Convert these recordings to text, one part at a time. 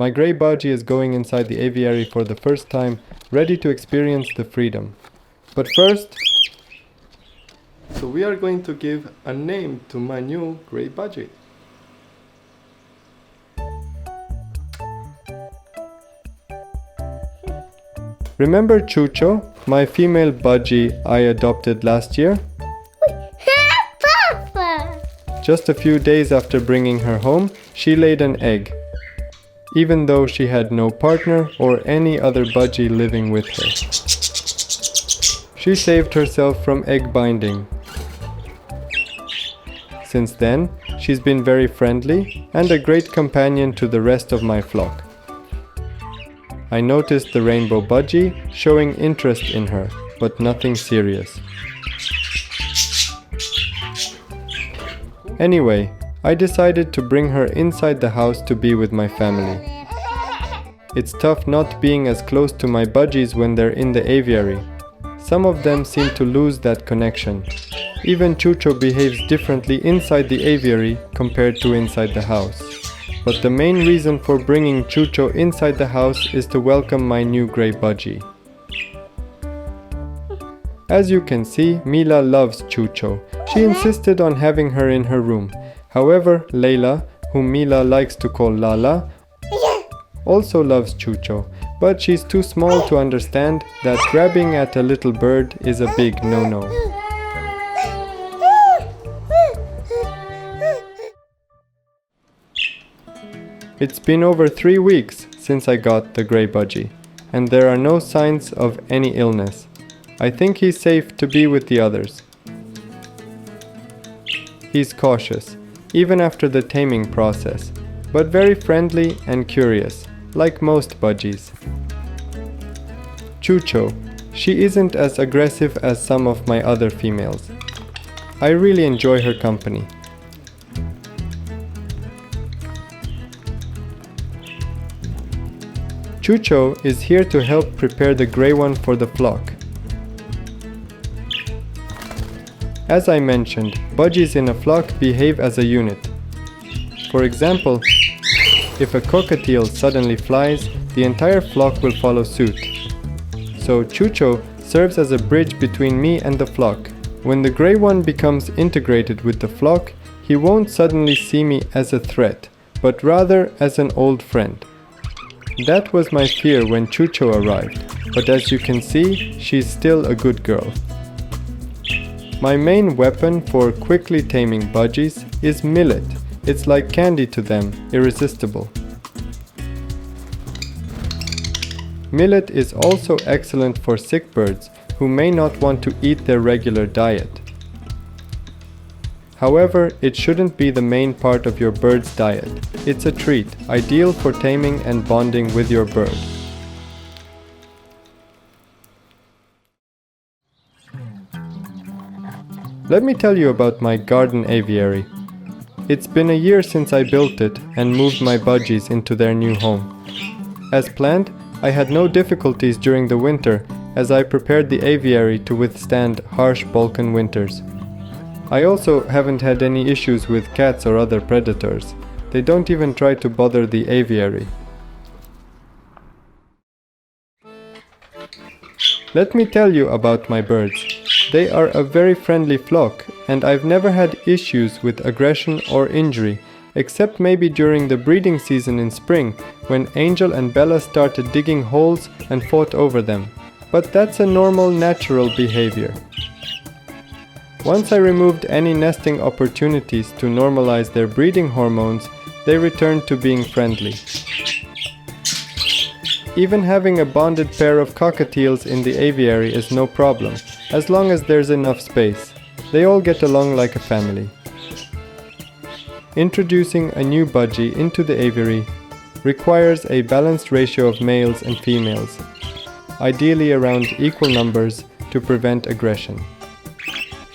My grey Budgie is going inside the aviary for the first time, ready to experience the freedom. But first, so we are going to give a name to my new grey Budgie. Remember Chucho, my female Budgie I adopted last year? Papa! Just a few days after bringing her home, she laid an egg, even though she had no partner or any other Budgie living with her. She saved herself from egg binding. Since then, she's been very friendly and a great companion to the rest of my flock. I noticed the rainbow Budgie showing interest in her, but nothing serious. Anyway, I decided to bring her inside the house to be with my family. It's tough not being as close to my Budgies when they're in the aviary. Some of them seem to lose that connection. Even Chucho behaves differently inside the aviary compared to inside the house. But the main reason for bringing Chucho inside the house is to welcome my new grey Budgie. As you can see, Mila loves Chucho. She insisted on having her in her room. However, Layla, whom Mila likes to call Lala, also loves Chucho, but she's too small to understand that grabbing at a little bird is a big no-no. It's been over 3 weeks since I got the grey Budgie, and there are no signs of any illness. I think he's safe to be with the others. He's cautious, even after the taming process, but very friendly and curious, like most Budgies. Chucho, she isn't as aggressive as some of my other females. I really enjoy her company. Chucho is here to help prepare the grey one for the flock. As I mentioned, Budgies in a flock behave as a unit. For example, if a cockatiel suddenly flies, the entire flock will follow suit. So Chucho serves as a bridge between me and the flock. When the grey one becomes integrated with the flock, he won't suddenly see me as a threat, but rather as an old friend. That was my fear when Chucho arrived, but as you can see, she's still a good girl. My main weapon for quickly taming Budgies is millet. It's like candy to them, irresistible. Millet is also excellent for sick birds who may not want to eat their regular diet. However, it shouldn't be the main part of your bird's diet. It's a treat, ideal for taming and bonding with your bird. Let me tell you about my garden aviary. It's been a year since I built it and moved my Budgies into their new home. As planned, I had no difficulties during the winter as I prepared the aviary to withstand harsh Balkan winters. I also haven't had any issues with cats or other predators. They don't even try to bother the aviary. Let me tell you about my birds. They are a very friendly flock, and I've never had issues with aggression or injury, except maybe during the breeding season in spring, when Angel and Bella started digging holes and fought over them. But that's a normal, natural behavior. Once I removed any nesting opportunities to normalize their breeding hormones, they returned to being friendly. Even having a bonded pair of cockatiels in the aviary is no problem, as long as there's enough space. They all get along like a family. Introducing a new Budgie into the aviary requires a balanced ratio of males and females, ideally around equal numbers to prevent aggression.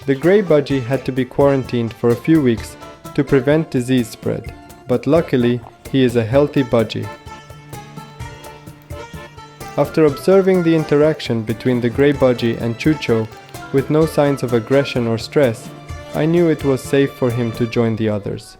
The grey Budgie had to be quarantined for a few weeks to prevent disease spread, but luckily he is a healthy Budgie. After observing the interaction between the grey Budgie and Chucho with no signs of aggression or stress, I knew it was safe for him to join the others.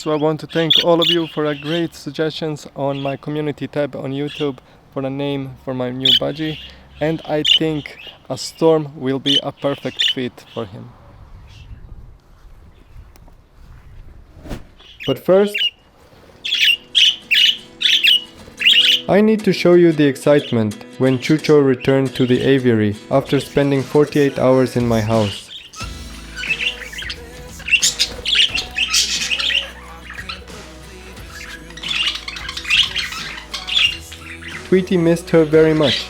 Also, I want to thank all of you for great suggestions on my community tab on YouTube for a name for my new Budgie, and I think a storm will be a perfect fit for him. But first, I need to show you the excitement when Chucho returned to the aviary after spending 48 hours in my house. Tweety missed her very much.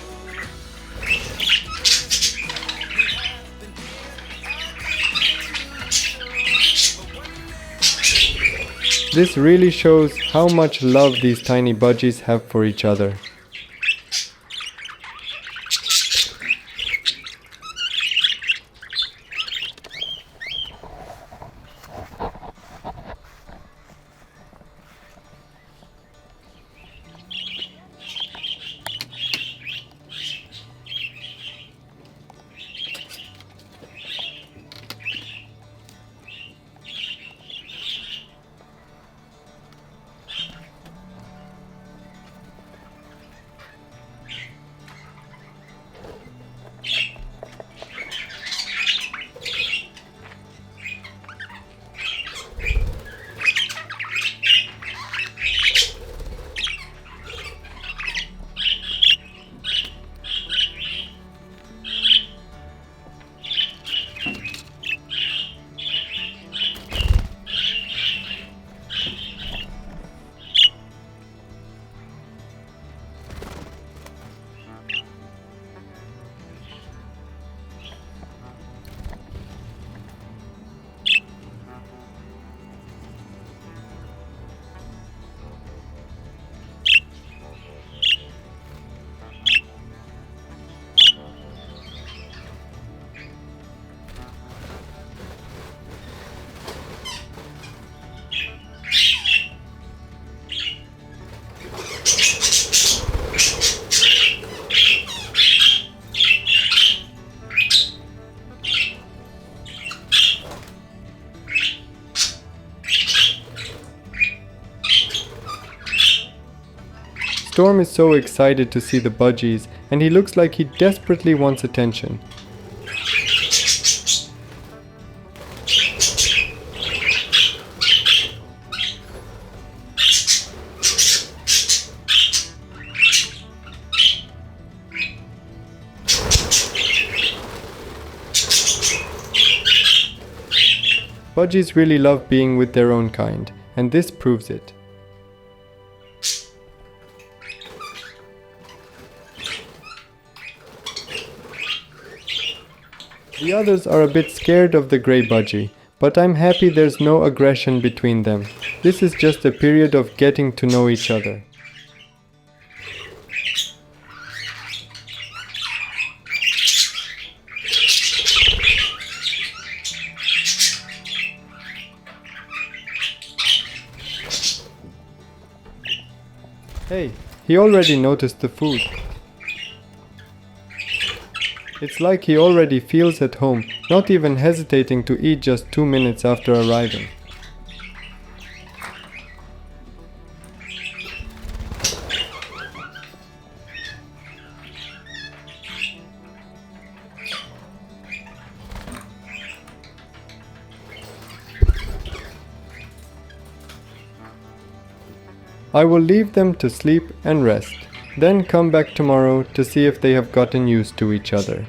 This really shows how much love these tiny budgies have for each other. Storm is so excited to see the budgies, and he looks like he desperately wants attention. Budgies really love being with their own kind, and this proves it. The others are a bit scared of the grey budgie, but I'm happy there's no aggression between them. This is just a period of getting to know each other. Hey, he already noticed the food. It's like he already feels at home, not even hesitating to eat just 2 minutes after arriving. I will leave them to sleep and rest, then come back tomorrow to see if they have gotten used to each other.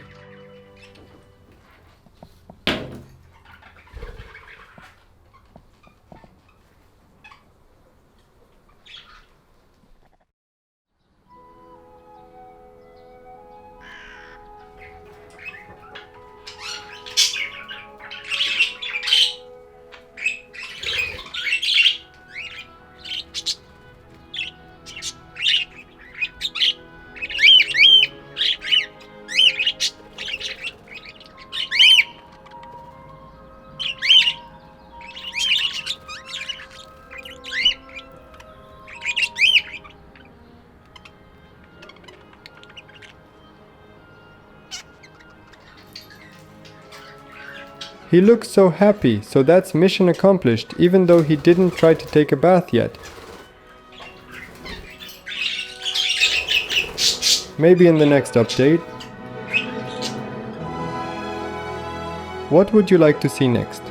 He looks so happy, so that's mission accomplished, even though he didn't try to take a bath yet. Maybe in the next update. What would you like to see next?